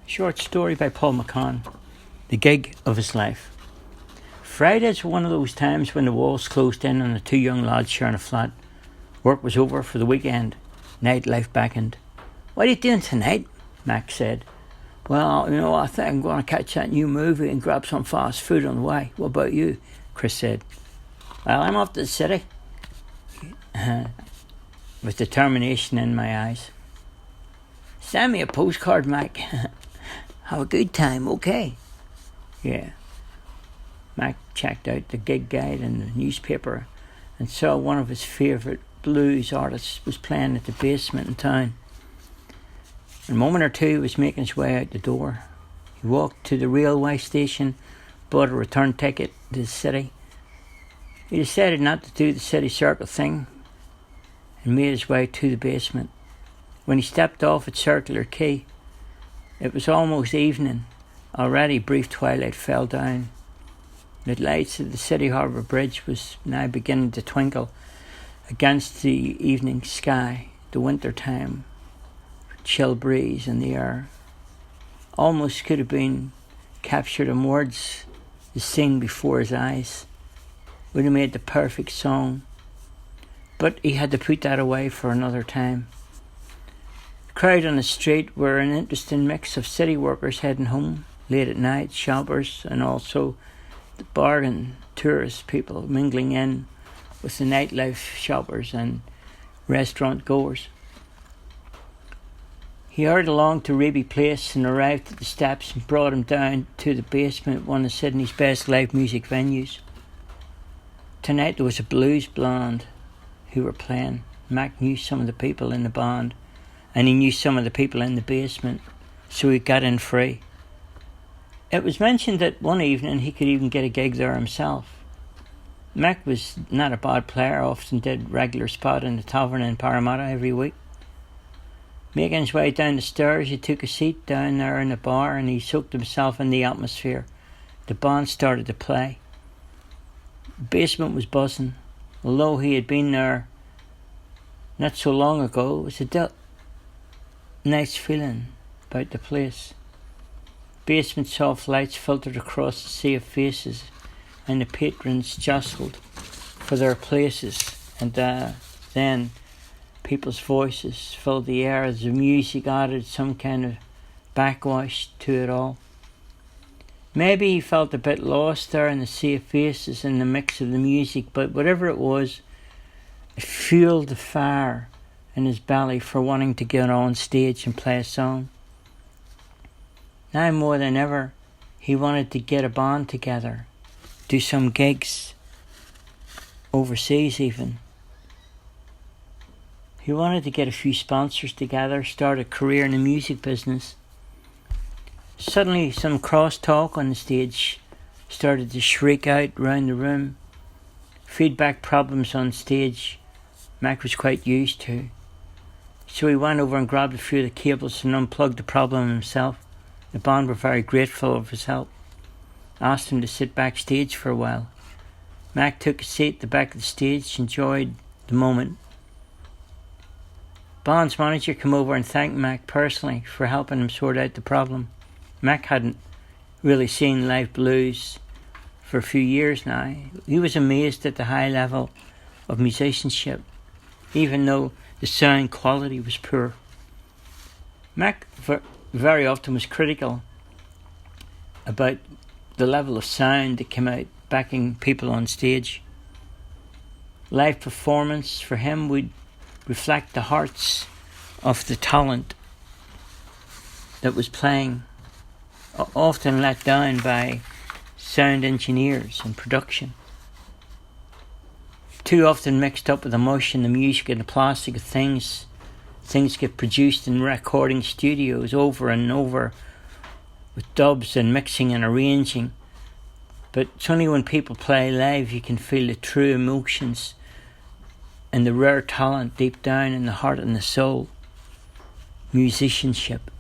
Short story by Paul McCann. The gig of his life. Friday's one of those times when the walls closed in on the two young lads sharing a flat. Work was over for the weekend. Nightlife beckoned. "What are you doing tonight?" Max said. "Well, I think I'm going to catch that new movie and grab some fast food on the way. What about you?" Chris said. "Well, I'm off to the city." With determination in my eyes. "Send me a postcard, Mac." "Have a good time, okay?" "Yeah." Mac checked out the gig guide in the newspaper and saw one of his favourite blues artists was playing at the Basement in town. In a moment or two he was making his way out the door. He walked to the railway station, bought a return ticket to the city. He decided not to do the city circle thing and made his way to the Basement. When he stepped off at Circular Quay, it was almost evening. Already brief twilight fell down. The lights of the City Harbour Bridge was now beginning to twinkle against the evening sky. The winter time, chill breeze in the air, almost could have been captured in words. The scene before his eyes would have made the perfect song, but he had to put that away for another time. The crowd on the street were an interesting mix of city workers heading home late at night, shoppers, and also the bargain tourist people mingling in with the nightlife shoppers and restaurant goers. He hurried along to Raby Place and arrived at the steps and brought him down to the Basement, one of Sydney's best live music venues. Tonight there was a blues band who were playing. Mac knew some of the people in the band and he knew some of the people in the Basement, so he got in free. It was mentioned that one evening he could even get a gig there himself. Mac was not a bad player, often did regular spot in the tavern in Parramatta every week. Making his way down the stairs, he took a seat down there in the bar and he soaked himself in the atmosphere. The band started to play. The Basement was buzzing. Although he had been there not so long ago, it was a nice feeling about the place. Basement soft lights filtered across the sea of faces and the patrons jostled for their places, and then people's voices filled the air as the music added some kind of backwash to it all. Maybe he felt a bit lost there in the sea of faces and the mix of the music, but whatever it was, it fueled the fire in his belly for wanting to get on stage and play a song. Now more than ever, he wanted to get a band together, do some gigs, overseas even. He wanted to get a few sponsors together, start a career in the music business. Suddenly some crosstalk on the stage started to shriek out round the room. Feedback problems on stage Mac was quite used to. So he went over and grabbed a few of the cables and unplugged the problem himself. The band were very grateful of his help. Asked him to sit backstage for a while. Mac took a seat at the back of the stage, enjoyed the moment. Band's manager came over and thanked Mac personally for helping him sort out the problem. Mac hadn't really seen live blues for a few years now. He was amazed at the high level of musicianship, even though the sound quality was poor. Mac very often was critical about the level of sound that came out backing people on stage. Live performance for him would reflect the hearts of the talent that was playing, often let down by sound engineers and production. Too often mixed up with emotion, the music and the plastic of things. Things get produced in recording studios over and over with dubs and mixing and arranging. But it's only when people play live you can feel the true emotions and the rare talent deep down in the heart and the soul. Musicianship.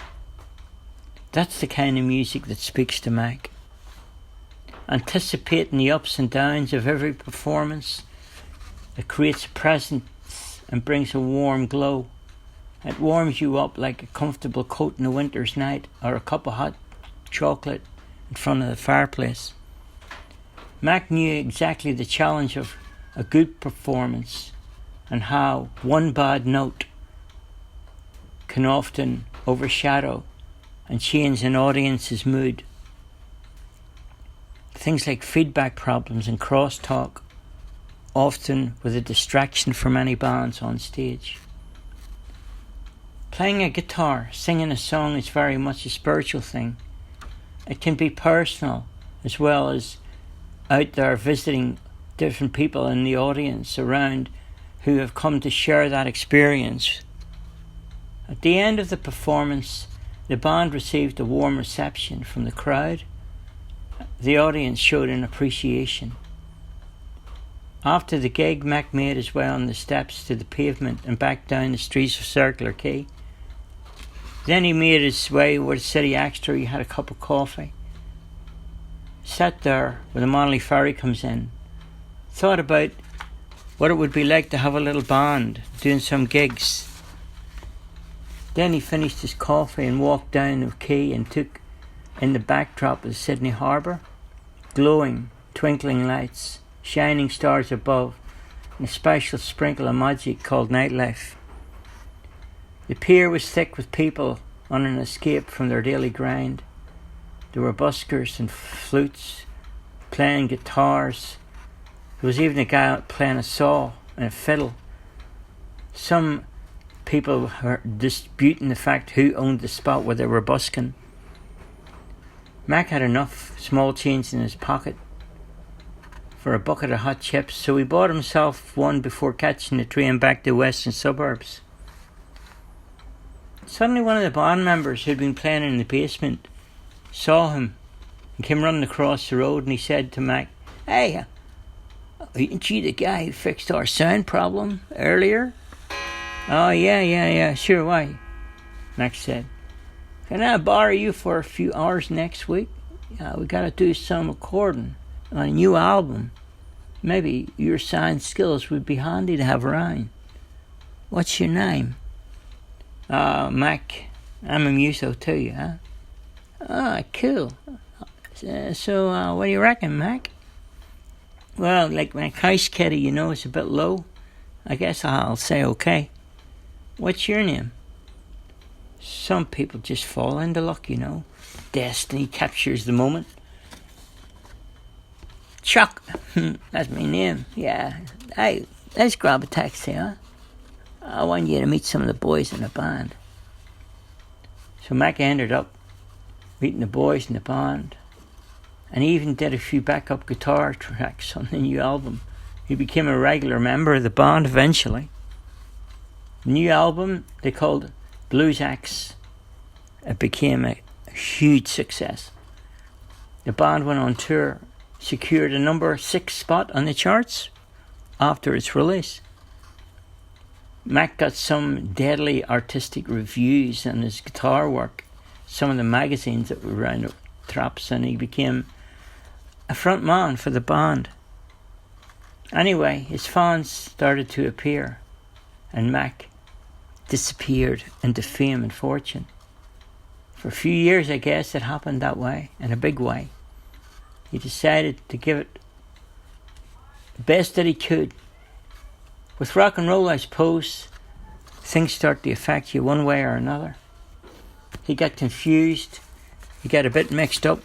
That's the kind of music that speaks to Mac. Anticipating the ups and downs of every performance, it creates a presence and brings a warm glow. It warms you up like a comfortable coat in a winter's night or a cup of hot chocolate in front of the fireplace. Mac knew exactly the challenge of a good performance and how one bad note can often overshadow and change an audience's mood. Things like feedback problems and crosstalk, often with a distraction for many bands on stage. Playing a guitar, singing a song is very much a spiritual thing. It can be personal as well as out there visiting different people in the audience around who have come to share that experience. At the end of the performance, the band received a warm reception from the crowd. The audience showed an appreciation. After the gig, Mac made his way on the steps to the pavement and back down the streets of Circular Quay. Then he made his way where the City Extra. He had a cup of coffee. Sat there where the Manly Ferry comes in. Thought about what it would be like to have a little band doing some gigs. Then he finished his coffee and walked down the quay and took in the backdrop of the Sydney Harbour. Glowing, twinkling lights, shining stars above, and a special sprinkle of magic called nightlife. The pier was thick with people on an escape from their daily grind. There were buskers and flutes, playing guitars. There was even a guy out playing a saw and a fiddle. Some people were disputing the fact who owned the spot where they were busking. Mac had enough small change in his pocket for a bucket of hot chips, so he bought himself one before catching the train back to the western suburbs. Suddenly one of the band members who'd been playing in the basement saw him and came running across the road, and he said to Mac, "Hey, ain't you the guy who fixed our sound problem earlier?" "Oh, yeah, sure, why?" Mac said. "Can I borrow you for a few hours next week? We gotta do some recording on a new album. Maybe your sound skills would be handy to have around. What's your name?" "Mac. I'm a muso too, huh?" Cool. So what do you reckon, Mac?" "Well, like my house kitty, is a bit low. I guess I'll say okay. What's your name?" "Some people just fall into luck, Destiny captures the moment." "Chuck, that's my name. Yeah. Hey, let's grab a taxi, huh? I want you to meet some of the boys in the band." So Mac ended up meeting the boys in the band, and he even did a few backup guitar tracks on the new album. He became a regular member of the band eventually. The new album, they called Blues Axe. It became a huge success. The band went on tour, secured a number 6 spot on the charts after its release. Mac got some deadly artistic reviews on his guitar work, some of the magazines that were around the traps, and he became a front man for the band. Anyway, his fans started to appear, and Mac disappeared into fame and fortune. For a few years, I guess, it happened that way, in a big way. He decided to give it the best that he could. With rock and roll, I suppose, things start to affect you one way or another. He got confused. He got a bit mixed up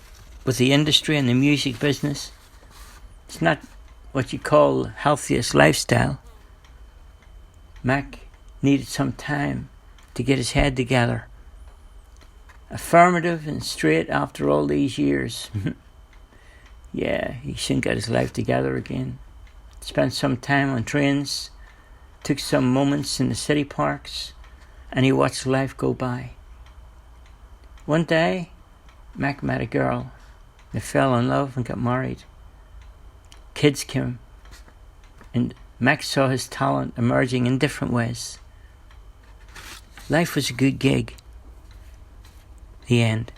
with the industry and the music business. It's not what you call healthiest lifestyle. Mac needed some time to get his head together. Affirmative and straight after all these years. Yeah, he soon got his life together again. Spent some time on trains, took some moments in the city parks, and he watched life go by. One day, Mac met a girl. They fell in love and got married. Kids came, and Mac saw his talent emerging in different ways. Life was a good gig. The end.